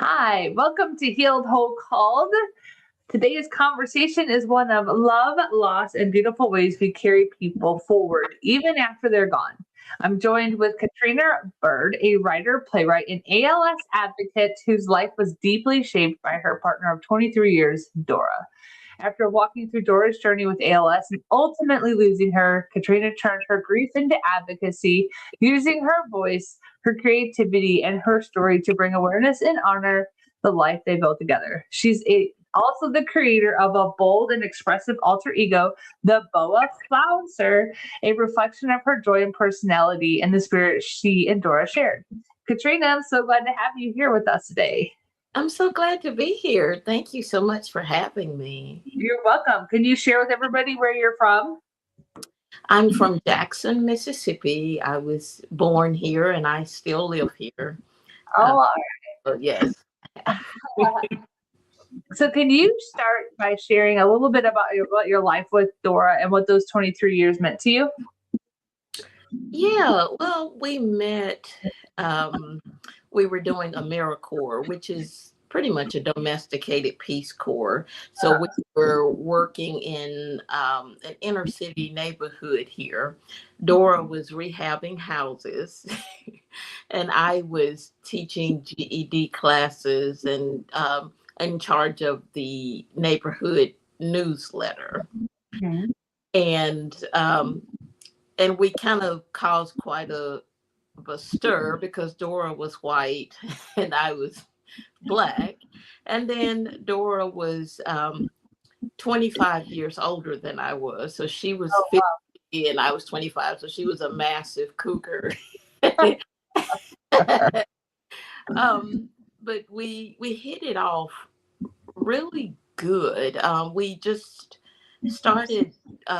Hi, welcome to Healed Whole Called. Today's conversation is one of love, loss, and beautiful ways we carry people forward, even after they're gone. I'm joined with Katrina Byrd, a writer, playwright, and ALS advocate whose life was deeply shaped by her partner of 23 years, Dora. After walking through Dora's journey with ALS and ultimately losing her, Katrina turned her grief into advocacy, using her voice, her creativity, and her story to bring awareness and honor the life they built together. Also the creator of a bold and expressive alter ego, the Boa Flouncer, a reflection of her joy and personality and the spirit she and Dora shared. Katrina, I'm so glad to have you here with us today. I'm so glad to be here. Thank you so much for having me. You're welcome. Can you share with everybody where you're from? I'm from Jackson, Mississippi. I was born here and I still live here. Oh, Uh, all yes. right. So can you start by sharing a little bit about your life with Dora and what those 23 years meant to you? Yeah, well, we met, we were doing AmeriCorps, which is pretty much a domesticated Peace Corps. So we were working in an inner city neighborhood here. Dora was rehabbing houses, and I was teaching GED classes and in charge of the neighborhood newsletter. Mhm. And we kind of caused quite of a stir because Dora was white and I was black. And then Dora was 25 years older than I was. So she was Oh, 50 and I was 25. So she was a massive cougar. But we hit it off really good. We just started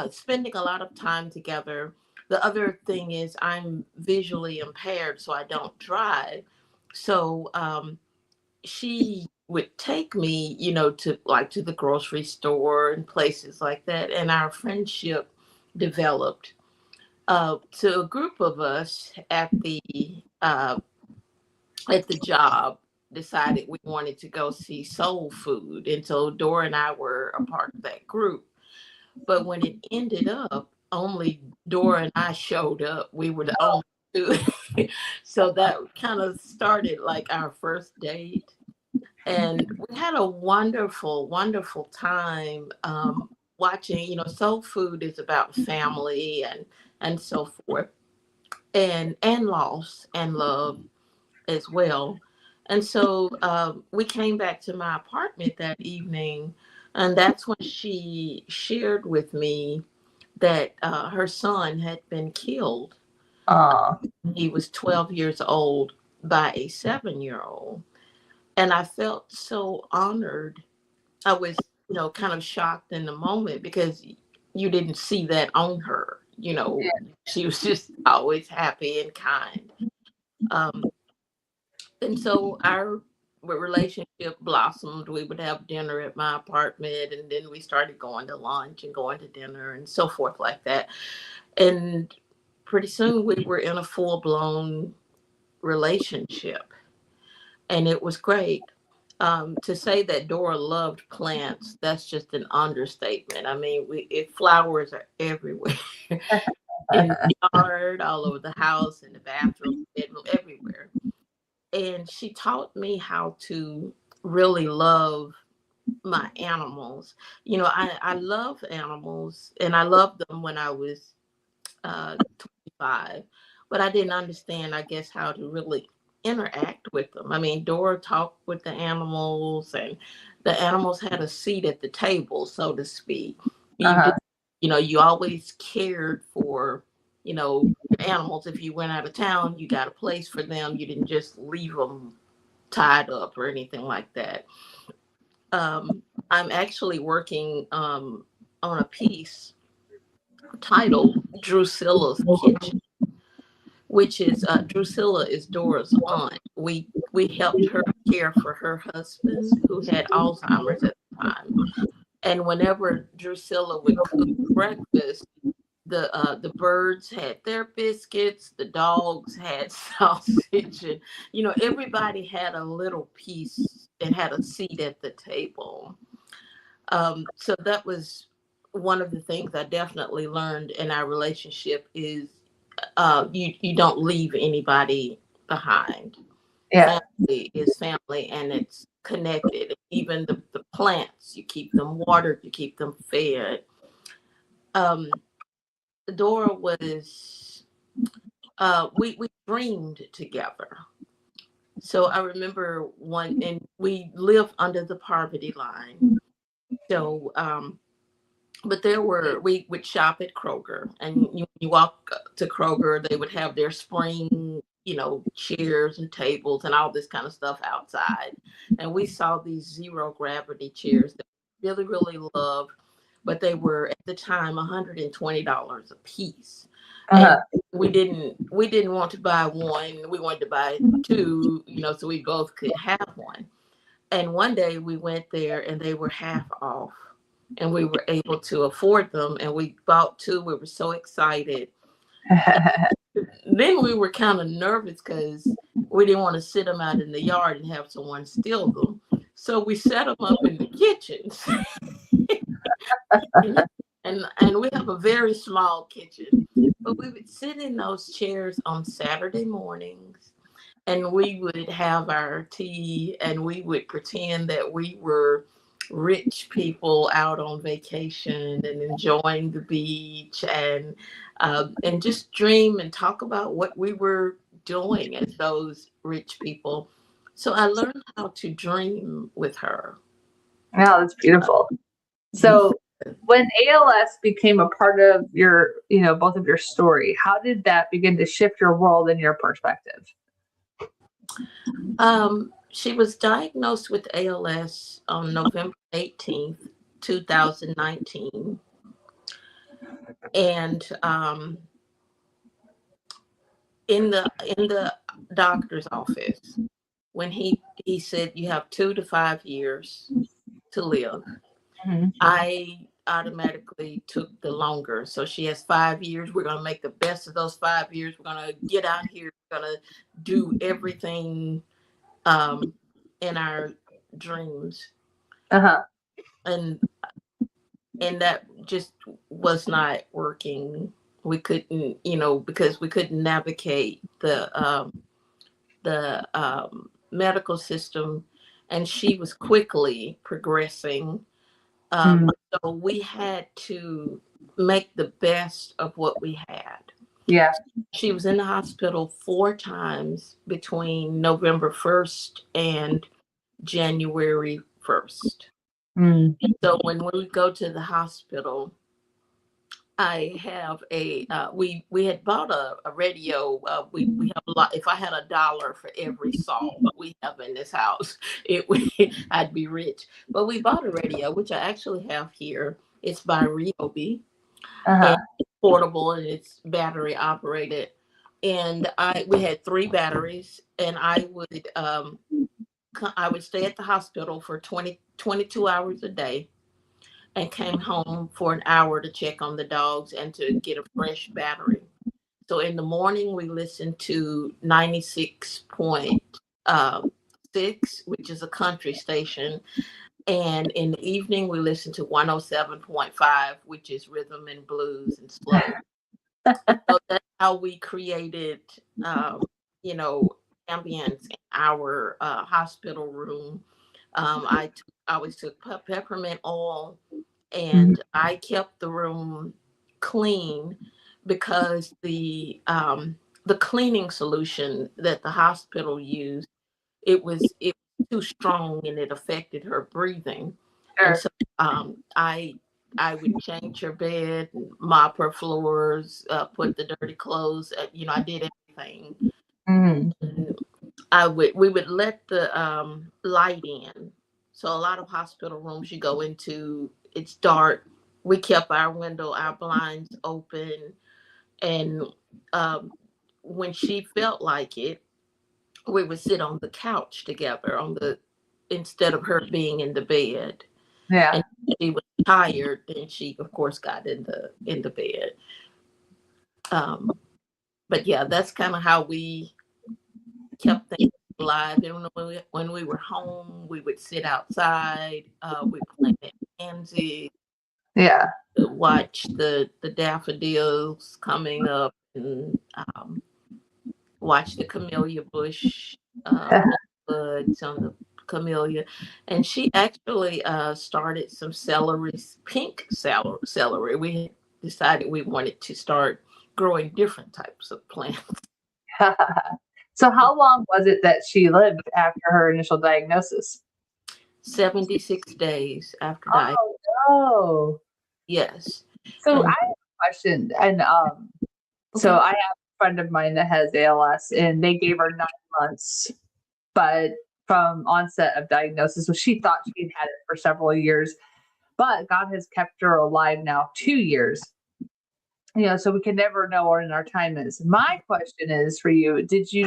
spending a lot of time together. The other thing is I'm visually impaired, so I don't drive. So she would take me, to the grocery store and places like that, and our friendship developed. So a group of us at the job decided we wanted to go see soul food, and so Dora and I were a part of that group. But when it ended up, only Dora and I showed up. We were the only two. So that kind of started like our first date. And we had a wonderful, wonderful time watching. Soul food is about family and so forth, and loss and love as well. And so we came back to my apartment that evening, and that's when she shared with me that her son had been killed. oh, He was 12 years old by a 7-year-old. And I felt so honored. I was, kind of shocked in the moment because you didn't see that on her. She was just always happy and kind. Um, and so our relationship blossomed. We would have dinner at my apartment, and then we started going to lunch and going to dinner and so forth like that. And pretty soon we were in a full-blown relationship, and it was great. To say that Dora loved plants, that's just an understatement. I mean, flowers are everywhere in the yard, all over the house, in the bathroom, bedroom, everywhere. And she taught me how to really love my animals. I love animals, and I loved them when I was 25, but I didn't understand, I guess, how to really interact with them. I mean, Dora talked with the animals, and the animals had a seat at the table, so to speak. You uh-huh. did, you always cared for, animals. If you went out of town, you got a place for them. You didn't just leave them tied up or anything like that. I'm actually working on a piece titled Drusilla's Kitchen, which is Drusilla is Dora's aunt. We helped her care for her husband who had Alzheimer's at the time. And whenever Drusilla would cook breakfast, the birds had their biscuits, the dogs had sausage, and everybody had a little piece and had a seat at the table. So that was one of the things I definitely learned in our relationship is you don't leave anybody behind. Yeah. Family is family, and it's connected. Even the plants, you keep them watered, you keep them fed. um, Dora was we dreamed together. So I remember one, and we lived under the poverty line. So but we would shop at Kroger, and you walk to Kroger, they would have their spring, chairs and tables and all this kind of stuff outside. And we saw these zero gravity chairs that we really, really loved, but they were at the time $120 a piece. And Uh-huh. we didn't want to buy one. We wanted to buy two, so we both could have one. And one day we went there and they were half off, and we were able to afford them, and we bought two. We were so excited. Then we were kind of nervous because we didn't want to sit them out in the yard and have someone steal them. So we set them up in the kitchens. and we have a very small kitchen. But we would sit in those chairs on Saturday mornings, and we would have our tea, and we would pretend that we were rich people out on vacation and enjoying the beach, and just dream and talk about what we were doing as those rich people. So I learned how to dream with her. Wow, that's beautiful. So when ALS became a part of your, both of your story, how did that begin to shift your world and your perspective? She was diagnosed with ALS on November 18th, 2019. And in the doctor's office, when he said you have 2 to 5 years to live, Mhm. I automatically took the longer. So she has 5 years. We're going to make the best of those 5 years. We're going to get out here. We're going to do everything in our dreams. Uh-huh. And that just was not working. We couldn't, because we couldn't navigate the medical system, and she was quickly progressing. Mm. So we had to make the best of what we had. Yeah. She was in the hospital 4 times between November 1st and January 1st. Mm. So when we go to the hospital, I have we had bought a radio. We have a lot. If I had $1 for every song we have in this house, I'd be rich. But we bought a radio, which I actually have here. It's by Ryobi, Uh-huh. and it's portable, and it's battery operated. And we had 3 batteries, and I would stay at the hospital for 22 hours a day, and came home for an hour to check on the dogs and to get a fresh battery. So in the morning, we listened to 96.6, which is a country station. And in the evening, we listened to 107.5, which is rhythm and blues and slow. So that's how we created, you know, ambience in our hospital room. I always took peppermint oil, and I kept the room clean because the cleaning solution that the hospital used, it was too strong, and it affected her breathing. And Sure. so I would change her bed, mop her floors, put the dirty clothes. I did everything. Mm. We would let the light in. So a lot of hospital rooms you go into, it's dark. We kept our blinds open, and um, when she felt like it, we would sit on the couch together instead of her being in the bed. Yeah. And she was tired, and she of course got in the bed. Um, but yeah, that's kind of how we kept things alive. And when we were home, we would sit outside, we planted pansies, Yeah. watch the daffodils coming up, and watch the camellia bush, pull buds on the camellia. And she actually started some celery, pink celery. We had decided we wanted to start growing different types of plants. So how long was it that she lived after her initial diagnosis? 76 days after diagnosis. Oh no. Yes. So I And have a question, and so okay. I have a friend of mine that has ALS, and they gave her 9 months, but from onset of diagnosis, so she thought she had had it for several years, but God has kept her alive now 2 years. So we can never know when our time is. My question is for you: did she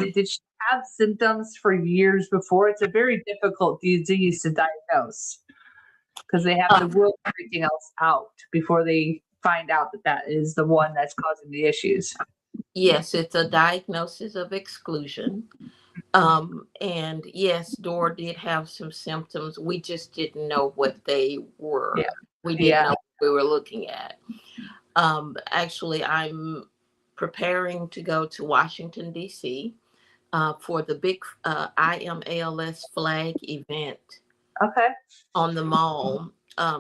have symptoms for years before? It's a very difficult disease to diagnose because they have to Uh, rule everything else out before they find out that that is the one that's causing the issues. yes, it's a diagnosis of exclusion. And yes, Dora did have some symptoms. We just didn't know what they Yeah, were. We didn't yeah. know what we were looking at. Actually, I'm preparing to go to Washington, D.C. For the big I Am ALS flag event Okay, on the mall,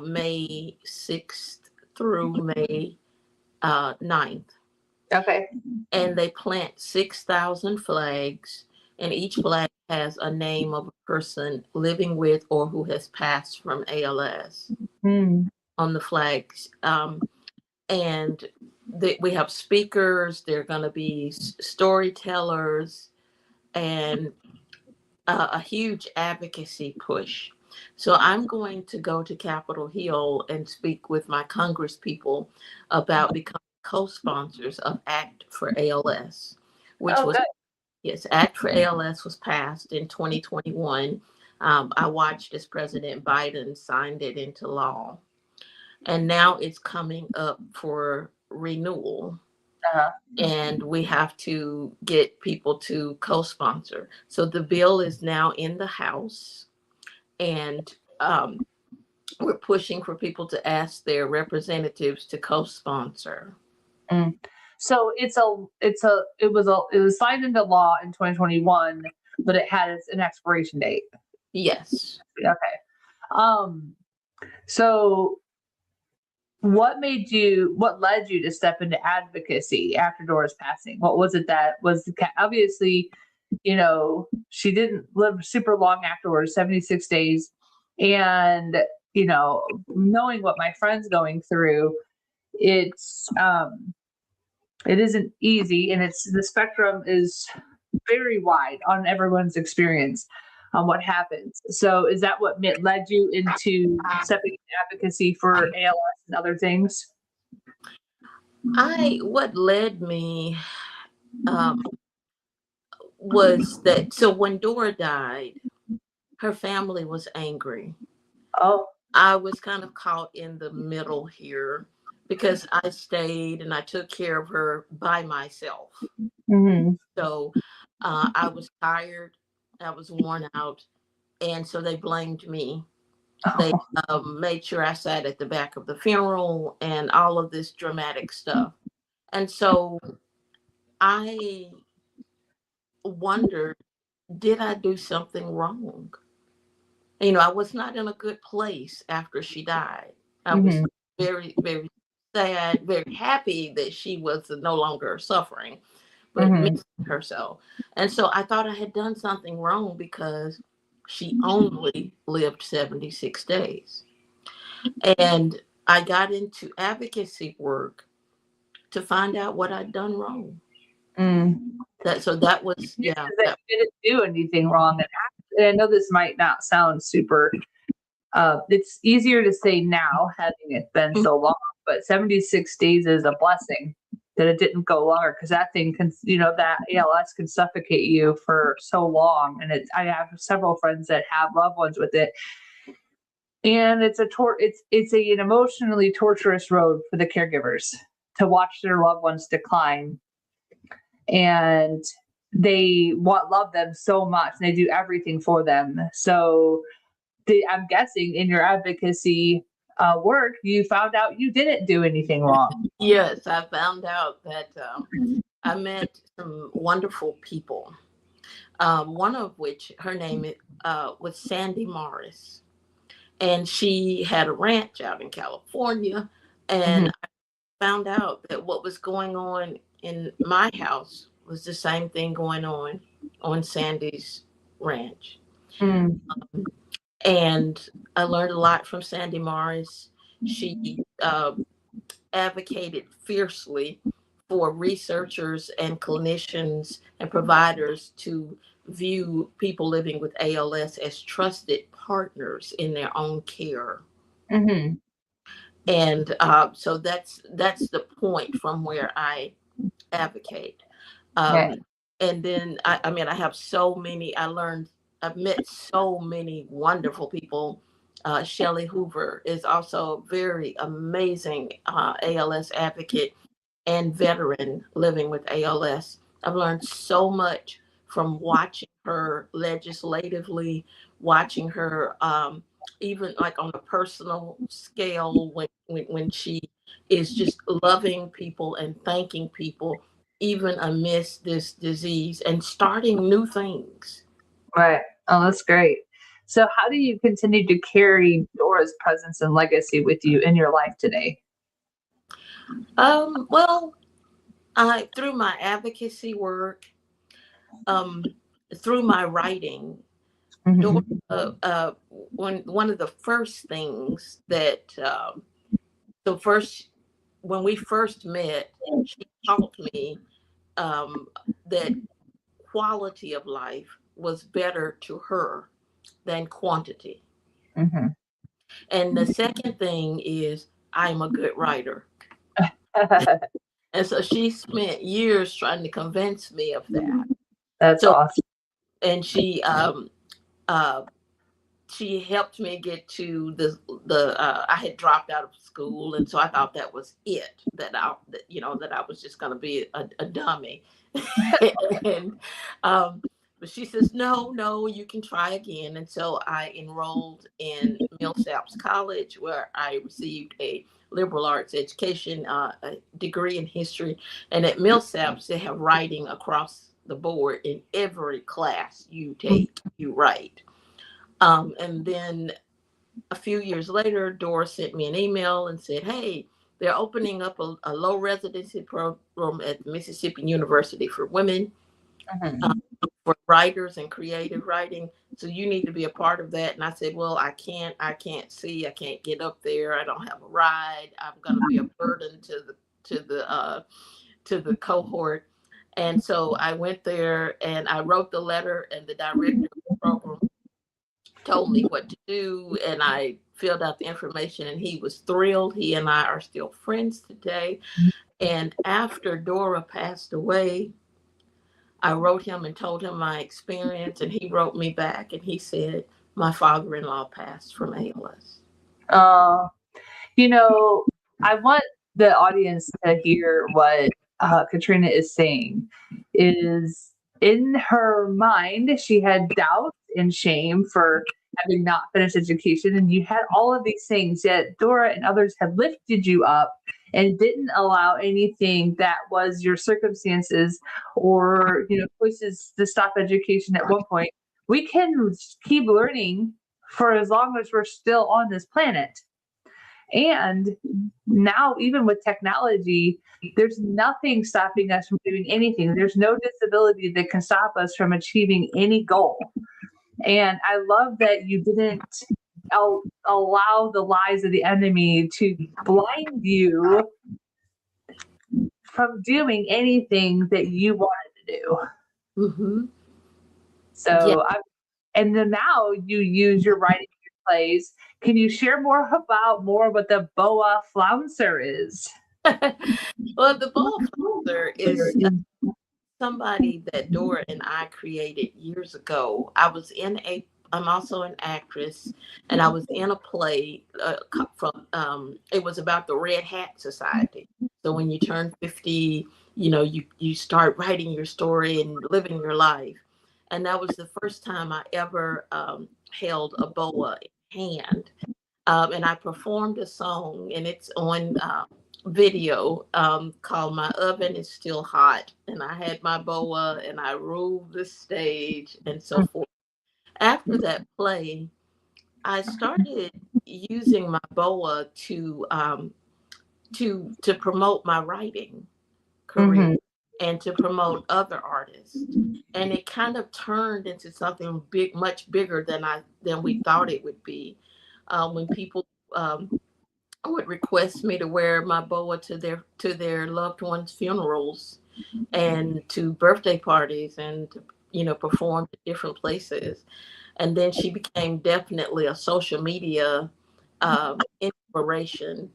May 6th through May 9th. okay. And they plant 6,000 flags, and each flag has a name of a person living with or who has passed from ALS Hmm. on the flags. And we have speakers, there are going to be storytellers, and a huge advocacy push. So I'm going to go to Capitol Hill and speak with my Congress people about becoming co-sponsors of Act for ALS, which Oh, was, good. yes, Act for ALS was passed in 2021. I watched as President Biden signed it into law, and now it's coming up for renewal. Uh-huh. And we have to get people to co-sponsor. So the bill is now in the House, and we're pushing for people to ask their representatives to co-sponsor. Mm. So it was signed into law in 2021, but it has an expiration date. Yes. Okay. Um. So what led you to step into advocacy after Dora's passing? What was it that was obviously, she didn't live super long afterwards, 76 days. And, knowing what my friend's going through, it's, it isn't easy, and the spectrum is very wide on everyone's experience on what happens. So is that what led you into stepping into advocacy for ALS and other things? What led me um, was that, so when Dora died, her family was angry. Oh. I was kind of caught in the middle here because I stayed and I took care of her by myself. Hmm. So I was tired, I was worn out, and so they blamed me. They Oh. made sure I sat at the back of the funeral and all of this dramatic stuff. And so I wondered, did I do something wrong? I was not in a good place after she died. I was Hmm. very, very sad, very happy that she was no longer suffering, but Hmm. missing herself. And so I thought I had done something wrong because she only lived 76 days. And I got into advocacy work to find out what I'd done wrong. Mm. That was, Is yeah, that you didn't do anything wrong. And I know this might not sound super. It's easier to say now, having it been so long, but 76 days is a blessing that it didn't go longer, because that thing can, that ALS can suffocate you for so long. And I have several friends that have loved ones with it, and it's an emotionally torturous road for the caregivers. to watch their loved ones decline, and they love them so much and they do everything for them. So I'm guessing in your advocacy work, you found out you didn't do anything wrong. Yes, I found out that I met some wonderful people. One of which, her name was Sandy Morris, and she had a ranch out in California. And Mhm. I found out that what was going on in my house was the same thing going on Sandy's ranch. Mm. And I learned a lot from Sandy Morris. She advocated fiercely for researchers and clinicians and providers to view people living with ALS as trusted partners in their own care. Mm-hmm. And so that's the point from where I advocate. Yeah. And then I mean, I have so many. I've met so many wonderful people. Shelley Hoover is also a very amazing ALS advocate and veteran living with ALS. I've learned so much from watching her legislatively, watching her even like on a personal scale when she is just loving people and thanking people even amidst this disease and starting new things. Right. Oh, that's great. So, how do you continue to carry Dora's presence and legacy with you in your life today? Well, through my advocacy work, um, through my writing, Dora, Mm-hmm. one of the first things that so first when we first met, she taught me that quality of life was better to her than quantity. Mm-hmm. And the second thing is I'm a good writer. And so she spent years trying to convince me of that. That's So, awesome. and uh, she helped me get to the I had dropped out of school, and so I thought that was it, that I was just going to be a dummy. And but she says no, you can try again. And so I enrolled in Millsaps College, where I received a liberal arts education, a degree in history. And at Millsaps they have writing across the board. In every class you take, you write. And then a few years later, Dora sent me an email and said, hey, they're opening up a low residency program at Mississippi University for women, Mm-hmm. for writers and creative writing. So you need to be a part of that. And I said, well, I can't see, I can't get up there. I don't have a ride. I'm going to be a burden to the cohort. And so I went there and I wrote the letter, and the director of the program told me what to do, and I filled out the information, and he was thrilled. He and I are still friends today. And after Dora passed away, I wrote him and told him my experience, and he wrote me back and he said, my father-in-law passed from ALS. Uh, I want the audience to hear what Katrina is saying. Is in her mind, she had doubt and shame for having not finished education, and you had all of these things. Yet Dora and others had lifted you up and didn't allow anything that was your circumstances or choices to stop education at one point. We can keep learning for as long as we're still on this planet. And now, even with technology, there's nothing stopping us from doing anything. There's no disability that can stop us from achieving any goal. And I love that you didn't allow the lies of the enemy to blind you from doing anything that you wanted to do. Mm-hmm. Yeah. So, and then now you use your writing your plays. Can you share more about what the Boa Flouncer is? Well, the Boa Flouncer is somebody that Dora and I created years ago. I'm also an actress, and I was in a play from, it was about the Red Hat Society. So when you turn 50, you start writing your story and living your life. And that was the first time I ever held a boa in hand. And I performed a song, and it's on video, called "My Oven Is Still Hot." And I had my boa, and I ruled the stage, and so forth. After that play, I started using my boa to promote my writing career Mm-hmm. and to promote other artists. And it kind of turned into something big, much bigger than we thought it would be. When people um, would request me to wear my boa to their loved ones' funerals and to birthday parties, and to, perform at different places. And then she became definitely a social media inspiration.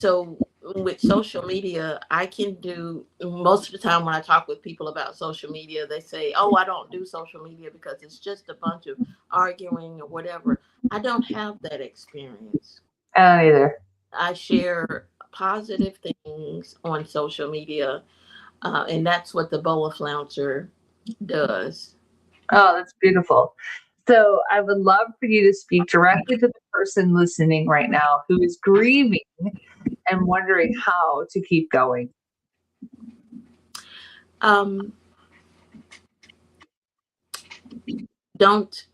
So with social media, I can do, most of the time when I talk with people about social media, they say, "Oh, I don't do social media because it's just a bunch of arguing or whatever." I don't have that experience. I don't either. I share positive things on social media, and that's what the Boa Flouncer does. Oh, that's beautiful. So I would love for you to speak directly to the person listening right now who is grieving and wondering how to keep going. Um, don't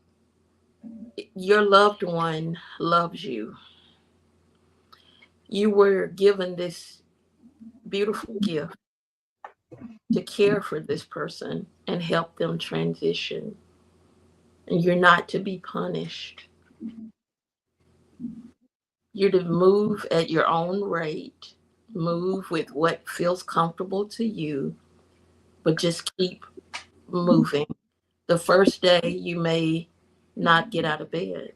Your loved one loves you. You were given this beautiful gift to care for this person and help them transition. And you're not to be punished. You're to move at your own rate, move with what feels comfortable to you, but just keep moving. The first day, you may not get out of bed.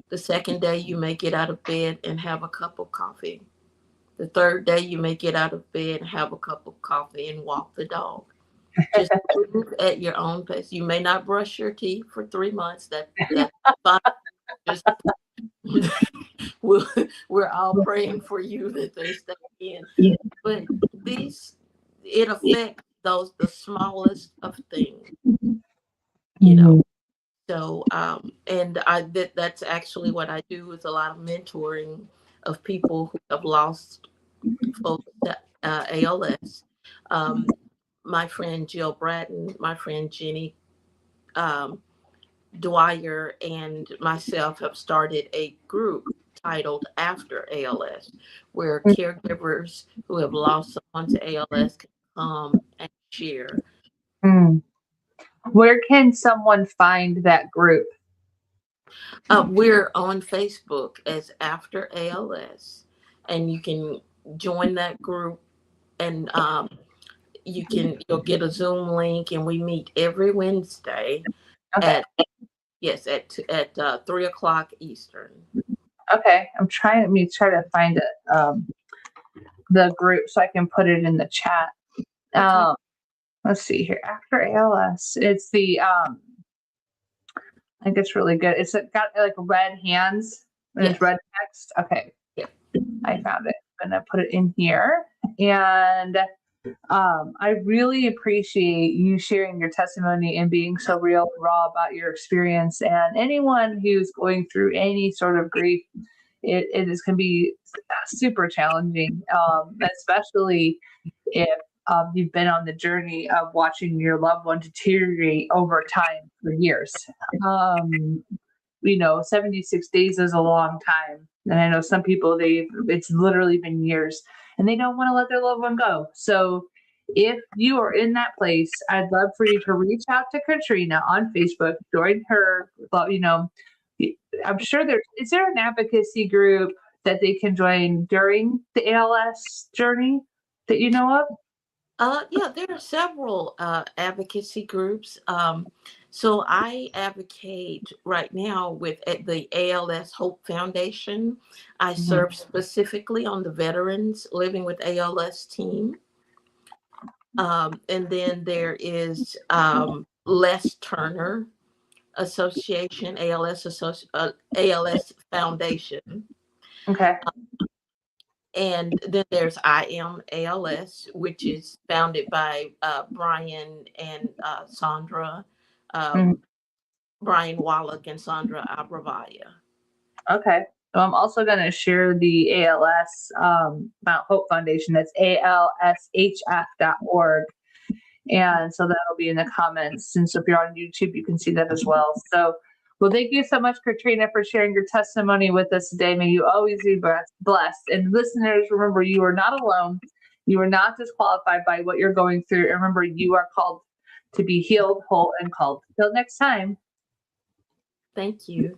The second day, you may get out of bed and have a cup of coffee. The third day, you may get out of bed and have a cup of coffee and walk the dog. Just move at your own pace. You may not brush your teeth for 3 months. That's fine. Just we'll, we're all praying for you that they stay in. Yeah. But these it affects the smallest of things, you know. Mhm. So and that's actually what I do, is a lot of mentoring of people who have lost folks to ALS. Um, my friend Jill Bratton, my friend Jenny um, Dwyer, and myself have started a group titled After ALS, where caregivers who have lost someone to ALS can come and share. Mm. Where can someone find that group? We're on Facebook as After ALS, and you can join that group, and you'll get a Zoom link, and we meet every Wednesday Okay. at yes at 3 o'clock Eastern. Okay. Let me try to find it, the group so I can put it in the chat. Okay. Um, let's see here. After ALS, it's the I think it's really good. It's got like red hands and it's Yes. red text. Okay, Yeah. I found it. I'm gonna put it in here. And I really appreciate you sharing your testimony and being so real and raw about your experience. And anyone who's going through any sort of grief, it is can be super challenging, especially if you've been on the journey of watching your loved one deteriorate over time for years. Um, 76 days is a long time. And I know some people, it's literally been years and they don't want to let their loved one go. So if you are in that place, I'd love for you to reach out to Katrina on Facebook, join her. I'm sure is there an advocacy group that they can join during the ALS journey that you know of? Yeah, there are several advocacy groups. So I advocate right now with at the ALS Hope Foundation. I Mhm. serve specifically on the Veterans Living with ALS team. And then there is Les Turner Association, ALS Foundation. Okay. And then there's I Am ALS, which is founded by Brian and Sandra, Mhm. um, Brian Wallach and Sandra Abravaya. Okay. So I'm also going to share the ALS Mount Hope Foundation. That's alshf.org. And so that'll be in the comments. And so if you're on YouTube, you can see that as well. So, well, thank you so much, Katrina, for sharing your testimony with us today. May you always be blessed. And listeners, remember, you are not alone. You are not disqualified by what you're going through. And remember, you are called to be healed, whole, and called. Till next time. Thank you.